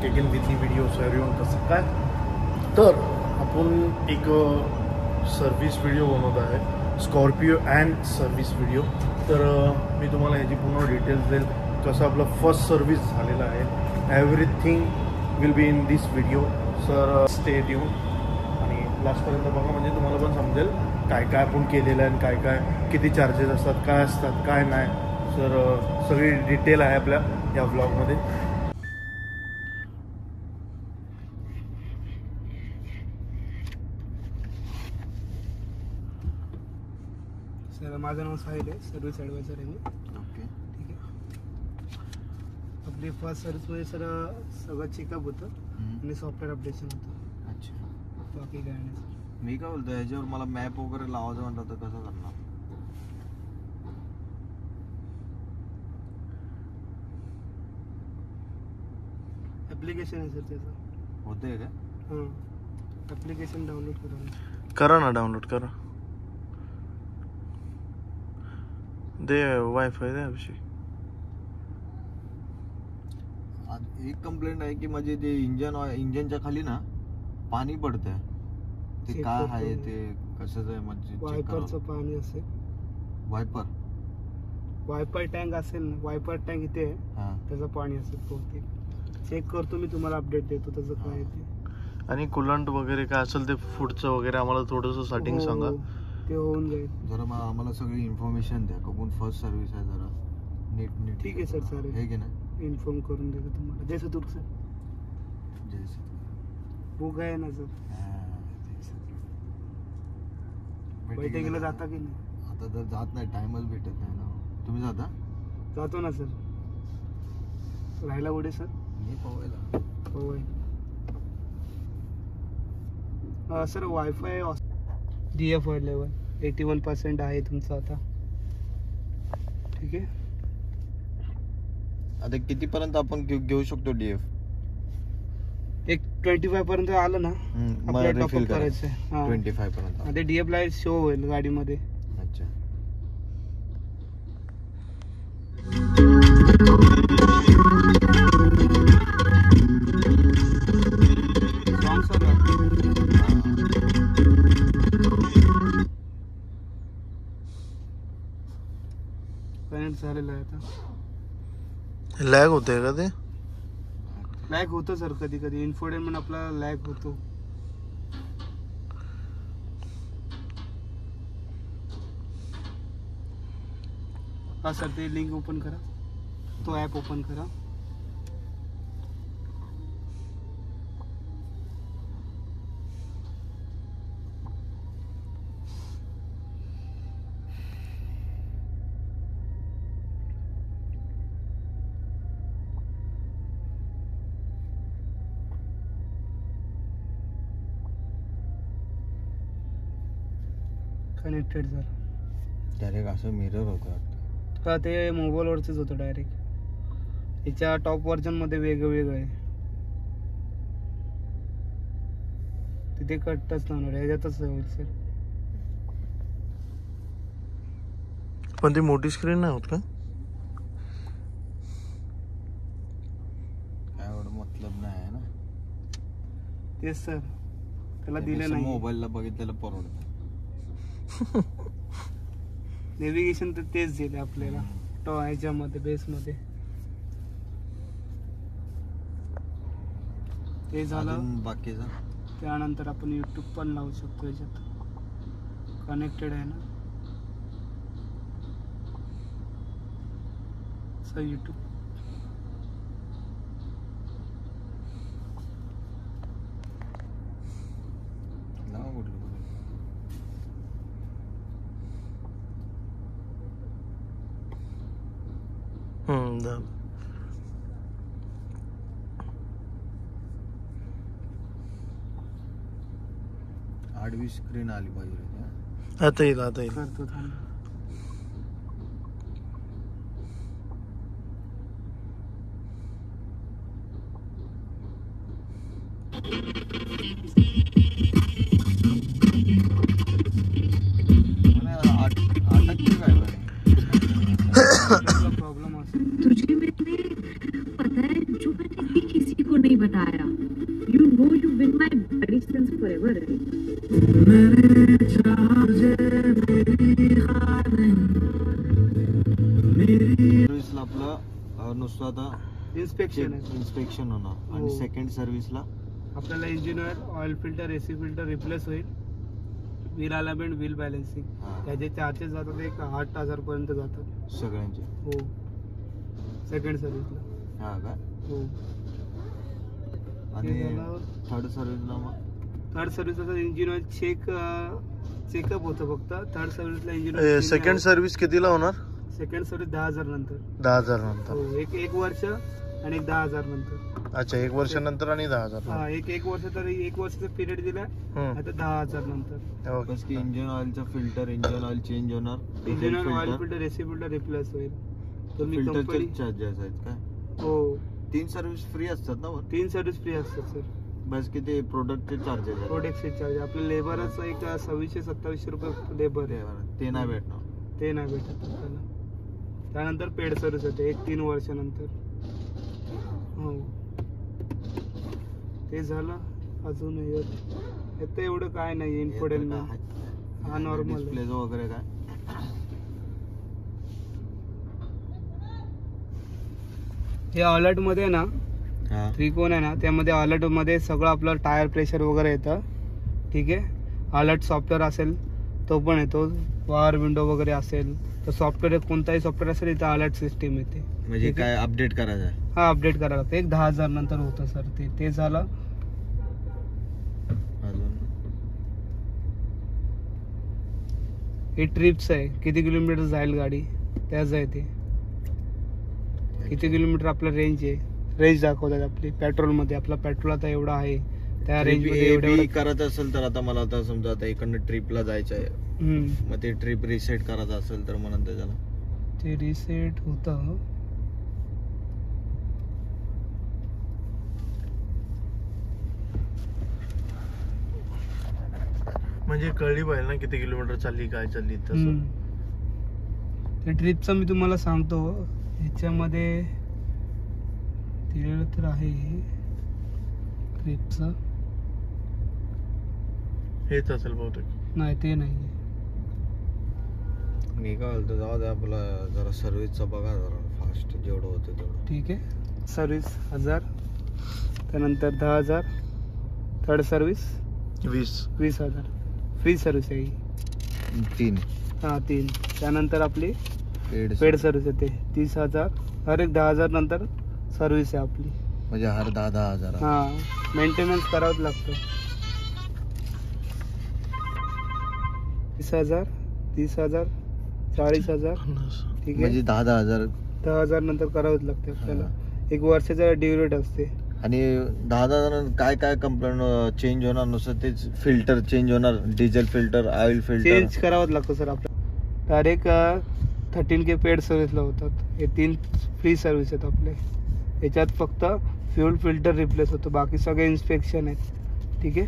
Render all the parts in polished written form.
Again with new video. So everyone, कसं काय? तर आपण एक सर्व्हिस व्हिडिओ बनवत आहे, स्कॉर्पिओ अँड सर्व्हिस व्हिडिओ. तर मी तुम्हाला याची पूर्ण डिटेल्स देईल, कसं आपलं फर्स्ट सर्व्हिस झालेलं आहे. Everything will be in this video. Sir stay tune आणि लास्टपर्यंत बघा, म्हणजे तुम्हाला पण समजेल काय काय आपण केलेलं आहे आणि काय काय किती चार्जेस असतात, काय असतात काय नाही. सर सगळी डिटेल आहे आपल्या या व्लॉगमध्ये. सर माझं नाव साहिल आहे, सर्व्हिस ॲडवायझर आहे मी. ओके, ठीक आहे. आपली फर्स्ट सर्व्हिसमध्ये सर सगळं चेकअप होतं आणि सॉफ्टवेअर अपडेशन होतं. अच्छा, बाकी काय नाही सर. मी काय बोलतो, ह्याच्यावर मला मॅप वगैरे लावायचं म्हणलं तर कसं करणार? ॲप्लिकेशन आहे सर त्याचं. होतंय का? हां, ॲप्लिकेशन डाउनलोड करा ना, डाउनलोड करा. दे वायफाय दे अभिषेक. एक कंप्लेंट आहे की म्हणजे ते इंजनच्या खाली ना पाणी पडतंय. ते Check काय करतो आहे, मी. ते कसं आहे म्हणजे वायपरचं पाणी असेल. वायपर टँक असेल ना, वायपर टँक इथे आहे, हा. त्याचं पाणी असेल बहुतेक. चेक करतो मी, तुम्हाला अपडेट देतो त्याचं काय आहे ते. आणि कुलंट वगैरे काय असेल ते फूडचं वगैरे आम्हाला थोडंसं सेटिंग हो, सांगा. ते होऊन जाईल. जरा आम्हाला सगळी इन्फॉर्मेशन द्या, कबून फर्स्ट सर्व्हिस आहे, जरा नीट. ठीक आहे सर, चालेल. हे की नाही? इन्फॉर्म करून देतो तुम्हाला. जय सतुर्क सर. जय श्री. बुक आहे ना सर. बैठकीला जाता की नाही? आता तर जात नाही, टाइमच भेटत नाही ना. तुम्ही जाता? जातो ना सर. राहायला कुठे सर? मी पवायला. होय सर. वायफाय DF लेवल 81% आहे तुमचं आता. ठीक आहे. आता कितीपर्यंत आपण घेऊ शकतो DF? एक 25 पर्यंत आलं ना आपल्याला टॉपअप करायचं आहे. हां, 25 पर्यंत ते DF लाईट शो होईल गाडीमध्ये. अच्छा. कनेक्ट झालेलं आहे आता. लॅग होते का ते? लॅग होतं सर, कधी कधी इन्फोटेनमेंट आपला लॅग होतो. हा सर, ते लिंक ओपन करा, तो ॲप ओपन करा. Connected sir. डायरेक्ट असं मिरर होतं का ते मोबाईलवरचंच होतं डायरेक्ट. याच्या टॉप व्हर्जनमध्ये वेगळं आहे. तिथे कटच नाही होणार, ह्याच्यातच होईल सर. पण ती मोठी स्क्रीन नाही होत का? काय एवढं मतलब नाही आहे ना. तेच सर, त्याला दिलं नाही. मोबाईलला बघितलेलं परवडतं. नेव्हिगेशन तर तेच दिले आपल्याला ह्याच्यामध्ये बेसमध्ये. ते झालं. बाकीचं त्यानंतर आपण यूट्यूब पण लावू शकतो याच्यात. कनेक्टेड आहे ना सर यूट्यूब. लावा कुठलं दा. आडवी स्क्रीन आली पाहिजे. आता येईल, आता येईल. करतो थांब. अटकते काय प्रॉब्लेम असेल. तुझे मैंने पता है जो मैंने भी किसी को नहीं बताया. forever. सर्व्हिसला आपलं नुसतं आता इन्स्पेक्शन आहे. इन्स्पेक्शन होणार आणि हो. सेकंड सर्व्हिसला आपल्याला engine oil filter, AC filter replace होईल. व्हील अलाइनमेंट, व्हील बॅलन्सिंग, त्याचे चार्जेस जातात एक 8,000 पर्यंत जातात सगळ्यांचे. हो सेकंड सर्व्हिसला. हा का? हो. आणि ते झालं. थर्ड सर्व्हिसला मग थर्ड सर्व्हिसला इंजिन ऑइल चेकअप होतं फक्त. थर्ड सर्व्हिसला इंजिन सेकंड सर्व्हिस कितीला होणार? सेकंड सर्व्हिस 10,000 नंतर. 10,000 नंतर. हो, एक वर्ष आणि एक 10,000 नंतर. अच्छा, 1 वर्षानंतर आणि 10,000. हा, एक वर्ष तर 1 वर्षाचा पिरियड दिला. आता 10,000 नंतर. बस की इंजिन ऑइलचा फिल्टर, इंजिन ऑइल चेंज होणार, engine oil filter, AC filter replace होईल. तुम्ही फिल्टरचे कंपनी. चार्जेस आहेत काय? हो, 3 सर्व्हिस फ्री असतात ना मग? 3 सर्व्हिस फ्री असतात सर. बस की ते प्रोडक्टचे चार्जेस आहेत. प्रोडक्टचे चार्ज आपल्या लेबरच एक 2600-2700 रुपये लेबर आहे. ते नाही भेटणार. ते नाही भेटत आपल्याला. त्यानंतर पेड सर्व्हिस होते 3 वर्षानंतर. हो, ते झालं. अजून येतं एवढं काय नाही इन्फोटेनमेंट. हा नॉर्मल डिस्प्ले वगैरे काय? हे अलर्ट मध्ये ना हा. त्रिकोण आहे ना, त्यामध्ये अलर्ट मध्ये सगळं आपलं टायर प्रेशर वगैरे येतं. ठीक आहे. अलर्ट सॉफ्टवेअर असेल तो पण येतो. पॉवर विंडो वगैरे असेल तर सॉफ्टवेअर, कोणताही सॉफ्टवेअर असेल इथं अलर्ट सिस्टीम येते. म्हणजे काय अपडेट करायचं आहे? हा, अपडेट करायला लागतं. एक 10,000 नंतर होतं सर. ते झालं. अजून हे ट्रिप्स आहे, किती किलोमीटर जाईल गाडी त्याच आहे. ते किती किलोमीटर आपलं रेंज आहे, रेंज दाखवतात आपली. पेट्रोलमध्ये आपला पेट्रोल आता एवढा आहे, त्या रेंज मध्ये एवढं करायचं असेल तर आता मला आता समजा आता इकडनं ट्रिपला जायचं आहे, मग ते ट्रिप रिसेट करायचं असेल तर म्हणून त्याला ते रिसेट होतं. म्हणजे कळली पाहिजे ना किती किलोमीटर चालली, काय चालली तसं. ते ट्रिपचं मी तुम्हाला सांगतो. ह्याच्यामध्ये दिलेलं तर आहे ट्रिपचं. हेच असेल बहुतेक. नाही, ते नाही. मी काय बोलतो, जाऊ दे आपला जरा सर्व्हिसचा बघा जरा फास्ट जेवढं होतं तेवढं. ठीक आहे. सर्व्हिस 1000, त्यानंतर 10,000. Third service 20,000. फ्री सर्व्हिस आहे ही. 3. हा, 3. त्यानंतर आपली पेड पेड सर्व्हिस येते 30,000. हर एक 10,000 नंतर सर्व्हिस आहे आपली. म्हणजे हर 10,000. हा, मेंटेनन्स करावंच लागतं. 30,000, 30,000, 40,000. ठीक म्हणजे आहे. 10,000. 10,000 नंतर करावंच लागते आपल्याला. 1 वर्षाचा ड्युरेट असते. आणि 10,000 काय काय कंप्लेंट चेंज होणार? नुसतं तेच फिल्टर चेंज होणार, diesel filter, oil filter change करावंच लागतं सर आपल्याला. डायरेक्ट 13K पेड सर्व्हिसला होतात. हे 3 फ्री सर्व्हिस आहेत आपले. याच्यात फक्त फ्यूल फिल्टर रिप्लेस होतं, बाकी सगळे इन्स्पेक्शन आहेत. ठीक आहे.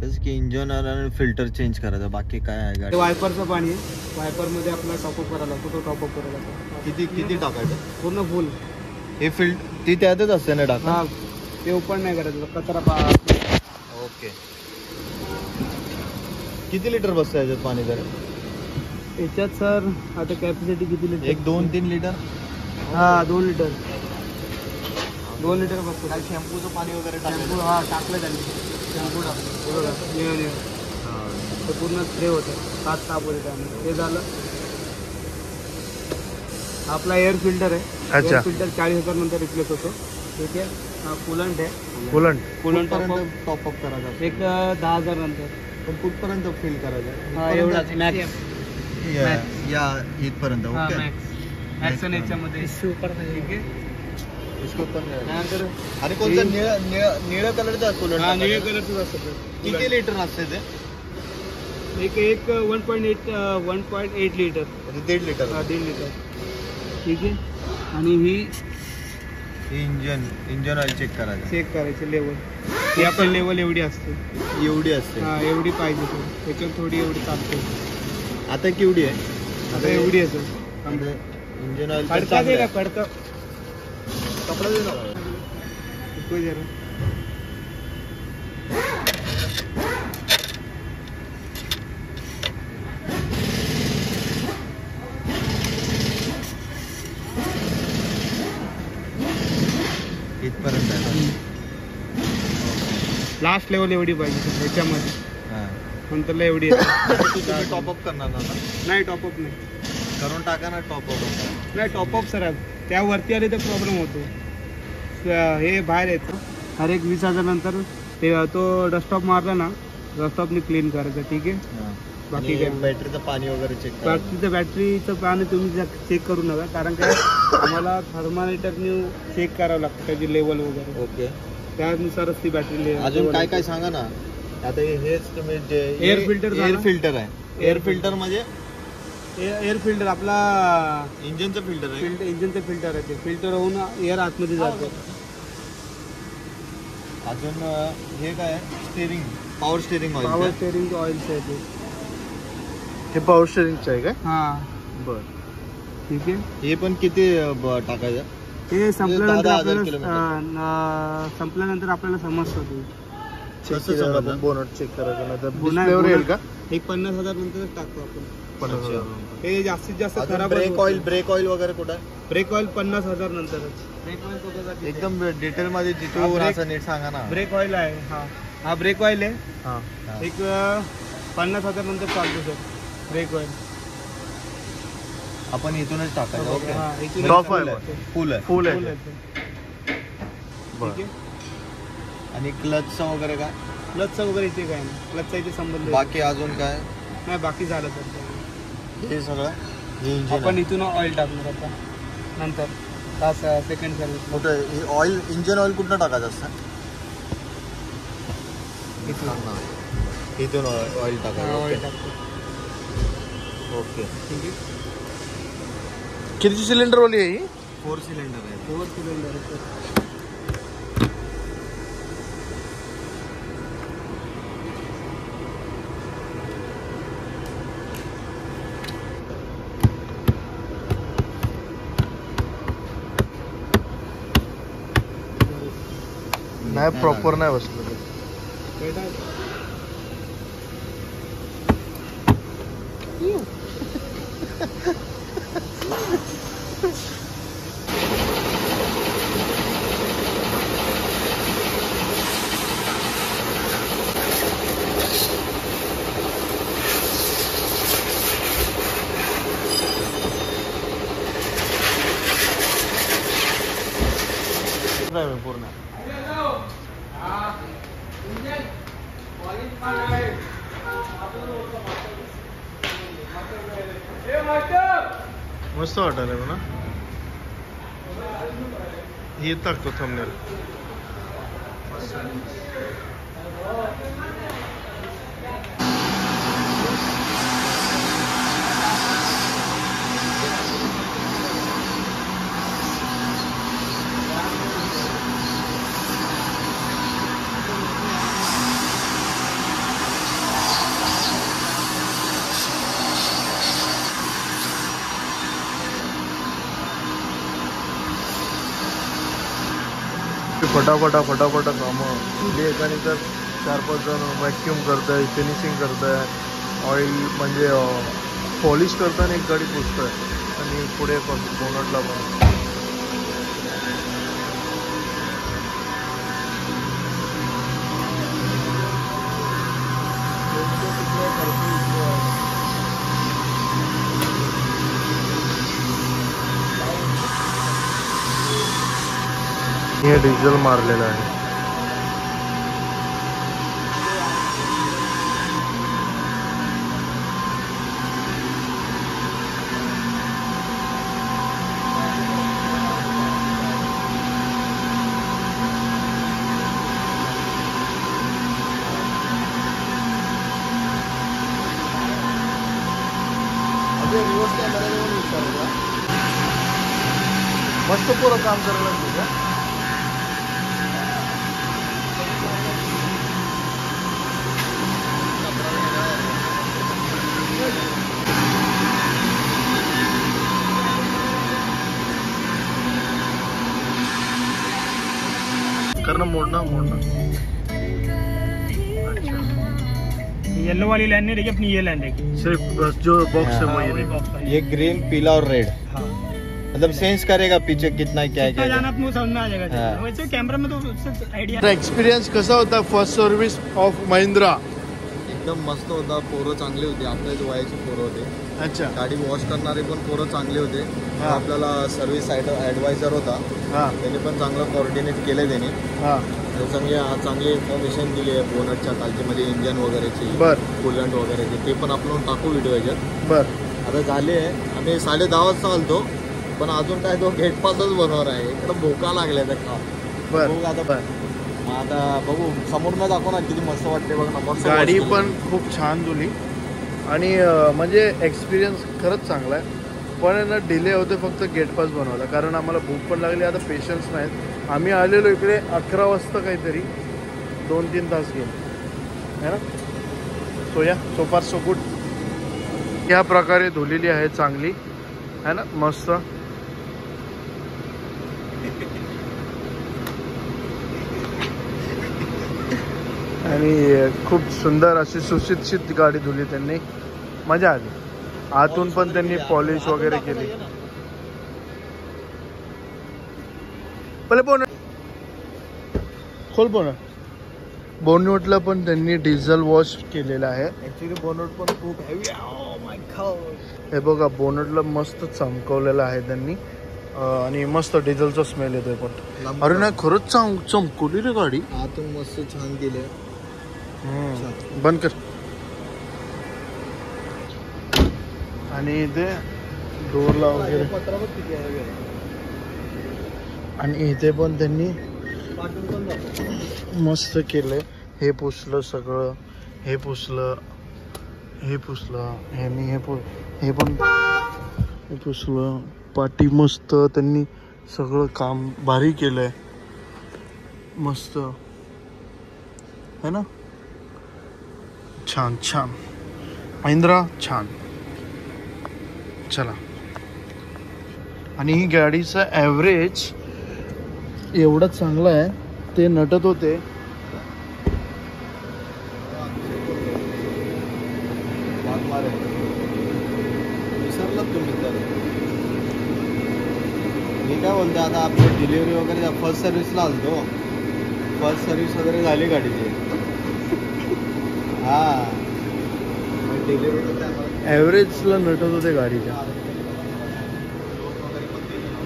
बस की इंजिन आणि फिल्टर चेंज करायचं, बाकी काय आहे गाडी? वायपरचं पाणी आहे. वायपरमध्ये आपल्याला टॉपअप करायला लागतो. तो टॉपअप करायला लागतो. किती टाकायचं? पूर्ण फुल. हे ती त्यातच असते ना टाका? हा, ते ओपन नाही करायचं. कचरा ओके. किती लिटर बसतं याच्यात पाणी? तर याच्यात सर आता कॅपॅसिटी किती लिटर? 2-3 लिटर. हा, 2 लिटर. 2 लिटर बसतो. काय शॅम्पूचं पाणी वगैरे शॅम्पू हा टाकलं त्यांनी. शॅम्पू टाकलं ते पूर्ण स्प्रे होतं. 7 ताप होते त्यामुळे. ते झालं. आपला एअर फिल्टर आहे. अच्छा. एअर फिल्टर 40,000 नंतर रिप्लेस होतो. ठीक आहे. हा, कूलंट आहे. कूलंट टॉपअप करायचं एक 10,000 नंतर. पण कुठपर्यंत फिल करायचं? हा, एवढाच मॅक्स. या इथपर्यंत. हा, ओके. मॅक्स याच्यामध्ये. ठीक आहे. त्यानंतर आणि कोणतं निळ्या कलरचा कूलर? हा, निळ्या कलरचंच असतं. किती लिटर असते ते? एक 1.8 लिटर. म्हणजे 1.5 लिटर. हा, 1.5 लिटर. ठीक आहे. आणि ही इंजन ऑइल चेक करायचं. चेक करायची लेवल. ही आपण लेवल एवढी असते. एवढी असते? हा, एवढी पाहिजे सर. त्याच्यावर थोडी एवढी चालते. आता केवढी आहे? आता एवढी आहे सर. इंजन ऑइल खडका दे का? खडका कपडा दे ना. देखो जरा. इथपर्यंत आहे लास्ट लेवल एवढी पाहिजे ह्याच्यामध्ये, ना. नंतरला एवढी येते. तुम्ही टॉपअप करणार ना? नाही टॉपअप नाही. करून टाका ना टॉपअप. नाही टॉपअप सर त्यावरती आले तर प्रॉब्लेम होतो. हे बाहेर येतं हर एक 20,000 नंतर ते तो डस्टॉप मारला ना, डस्टॉपने क्लीन करायचं. ठीक आहे. बाकी काय बॅटरीचं पाणी वगैरे चेक बॅटरीचं पाणी तुम्ही चेक करू नका, कारण काय आम्हाला थर्मामीटरने चेक करावं लागतं त्याची लेवल वगैरे. ओके. त्यानुसारच ती बॅटरी. अजून काय काय सांगा ना. आता हेच तुम्ही जे एअर फिल्टर. एअर फिल्टर आहे. एअर फिल्टर म्हणजे एअर फिल्टर आपला इंजिनचं फिल्टर आहे. इंजिनचं फिल्टर आहे. ते फिल्टर होऊन एअर आतमध्ये जाते. अजून हे काय steering, power steering oil. Power steering ऑइलचं आहे ते. हे पॉवर स्टेरिंगचं आहे का? हां बर. ठीक आहे. हे पण किती टाकायचं? ते संपल्यानंतर 10,000 आपल्याला संपल्यानंतर आपल्याला समजतं ते. कसं समजलं? बोनट चेक करायचं नाही तर बोनट- डिस्प्लेवर येईल का? एक 50,000 नंतरच टाकतो आपण. 50,000. हे जास्तीत जास्त अजून खराब. ब्रेक ऑइल वगैरे कुठं आहे? ब्रेक ऑइल 50,000 नंतरच. ब्रेक ऑइल कुठं एकदम डिटेल मध्ये हा, जिथून ब्रेक- असं नीट सांगा ना. ब्रेक ऑइल आहे. हा ब्रेक ऑइल आहे. हां. एक 50,000 नंतर चालतो सर ब्रेक ऑइल. आपण इथूनच टाकायचं. ओके. हा, इथून Top चालू आहे. फुल आहे. फुल फुल आहे. आहे. बर. ठीक आहे. आणि क्लचचं वगैरे काय? क्लचचं वगैरे इथे काय नाही. क्लचचा इथे संबंध आहे. बाकी अजून काय? नाही बाकी झालं सर. हे सगळं हे इंजिन आपण इथून ऑइल टाकणार आता नंतर सेकंड सर्विस. कुठं हे ऑइल, इंजिन ऑइल कुठं टाकायचं असतं? इथून ऑइल ऑइल टाकायचं. टाकतो. ओके. ठीक आहे. किती सिलेंडर वाली आहे ही? 4 सिलेंडर आहे. 4 सिलेंडर आहे सर. नाही प्रॉपर नाही बसलं ते. पूर्ण मस्त वाटायला म्हणा. हे टाकतो थंबनेल. फटाफट कामं. म्हणजे एकाने तर 4-5 जण व्हॅक्यूम करत आहे, फिनिशिंग करत आहे, ऑइल म्हणजे पॉलिश करताना एक गाडी पुसत आहे आणि पुढे पण बोनटला पण. हे डिझेल मारलेलं आहे. मस्त पुरं काम करायला लागतं. करणं मोड़ना। येलो वाली लाइन नहीं रहेगी, अपनी ये लाइन रहेगी। सिर्फ बस जो बॉक्स है वो ये वही रहेगा। box का। ये ग्रीन, पीला और रेड, हाँ। मतलब सेंस करेगा पीछे कितना क्या कितना है। जाना अपने समझ में आ जाएगा। हाँ। वैसे कैमरा में तो उससे आइडिया। एक्सपिरियन्स कसा होता फर्स्ट सर्व्हिस ऑफ महिंद्रा? एकदम मस्त होता, पोरं चांगली होती, आपल्याच वयाची पोरं होते. अच्छा. गाडी वॉश करणारे पण पोरं चांगले होते. हा. आपल्याला सर्व्हिस ॲडवायझर होता, हां त्याने पण चांगलं कोऑर्डिनेट केलं त्याने. हां चांगली इन्फॉर्मेशन दिली आहे बोनटच्या खालची, म्हणजे इंजन वगैरेची, बर कूलंट वगैरेची. ते पण आपण टाकू व्हिडिओ याच्यात. बर. आता झाले आहे, आम्ही 10:30 वाजता आलतो, पण अजून काय तो गेट पासच बनवणार आहे. इकडं भोका लागल्या त्या का बर बघू आता. बर. मग आता बघू समोर न दाखव ना किती मस्त वाटते बघ ना. मस्त गाडी वाटते. पण खूप छान धुली आणि म्हणजे एक्सपिरियन्स खरंच चांगला आहे. पण आहे ना डिले होते फक्त गेट पास बनवायला, कारण आम्हाला भूक पण लागली. आता पेशन्स नाहीत. आम्ही आलेलो इकडे 11 वाजता, काहीतरी 2-3 तास गेले है ना. सो या सो फार सो गुड. या प्रकारे धुलेली आहे चांगली है ना, मस्त. आणि खूप सुंदर अशी सुशिक्षित गाडी धुली त्यांनी, मजा आली. आतून पण त्यांनी पॉलिश वगैरे केली. पहिले खोल बोनटला पण त्यांनी डिझेल वॉश केलेला आहे. ऍक्च्युली बोनट पण खूप हेवी. Oh my God. हे बघा बोनटला मस्त चमकवलेलं आहे त्यांनी आणि मस्त डिझेलचा स्मेल येतोय पण. अरे नाही खरंच चमकवली रे गाडी. आतून मस्त छान केले. बंद कर. आणि इथे डोरला वगैरे, पत्रावर किती आहे. आणि इथे पण त्यांनी पाठवून पण जातो. मस्त केलंय. हे पुसलं सगळं, हे पुसलं, हे पुसलं, ह्यांनी हे पण पुसलं. पाटी मस्त त्यांनी सगळं काम भारी केलंय, मस्त है ना. छान छान महिंद्रा छान. चला. आणि ही गाडीचा ॲव्हरेज एवढं चांगलं आहे, ते नटत होते. विसरलात तुम्ही तर. मी काय बोलतो, आता आपली डिलिव्हरी वगैरे फर्स्ट सर्व्हिसला आलतो. फर्स्ट सर्व्हिस वगैरे झाली गाडीची. हा डिलिव्हरी ॲव्हरेजला नटत होते गाडीच्या.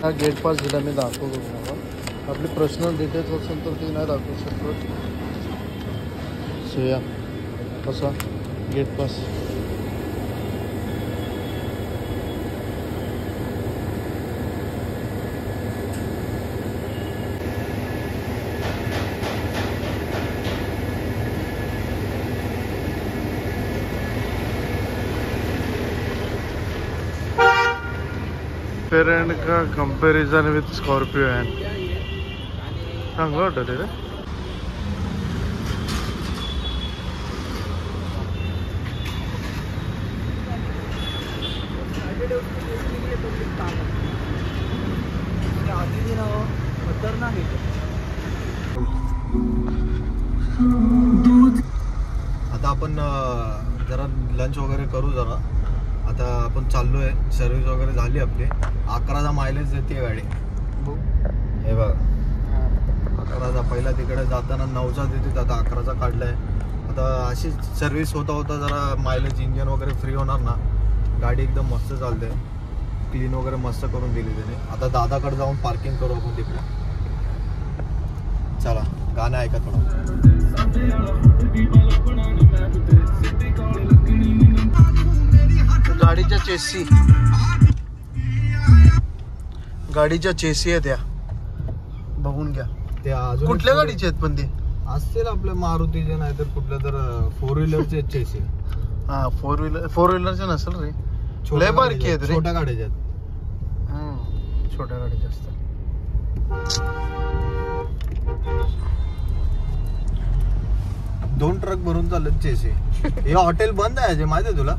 हा गेट पास दिला मी दाखवतो तुम्हाला. आपले पर्सनल डिटेल्स असेल तर ते नाही दाखवू शकत. सो या कसा गेट पास. पेरेंट का कंपैरिजन विथ स्कॉर्पियो है. चांगलं वाटत रे. आता आपण जरा लंच वगैरे करू. जरा आता आपण चाललोय. सर्व्हिस वगैरे झाली आपली. 11चा मायलेज देते गाडी. हे बघा 11चा. पहिला तिकडे जाताना 9चा देते, आता 11चा काढलाय. आता अशी सर्व्हिस होता होता जरा मायलेज, इंजन वगैरे फ्री होणार ना. गाडी एकदम मस्त चालते. क्लीन वगैरे मस्त करून दिली त्याने. आता दादाकडे जाऊन पार्किंग करू आपण तिकडे. चला गाणं ऐका थोडं. गाडीच्या चेसी आहे त्या, बघून घ्या. ते अजून कुठल्या गाडीचे आहेत पण ते? असतील आपल्या मारुतीचे, नाही तर कुठल्या तर 4 व्हीलरचे चेसी. हा 4 व्हीलरचे नसेल रे. लय बारकी आहेत रे. छोट्या गाड्याच्या. छोट्या गाडीच्या असतात. दोन ट्रक भरून चालत चेसी. हे हॉटेल बंद आहे माहिती आहे तुला?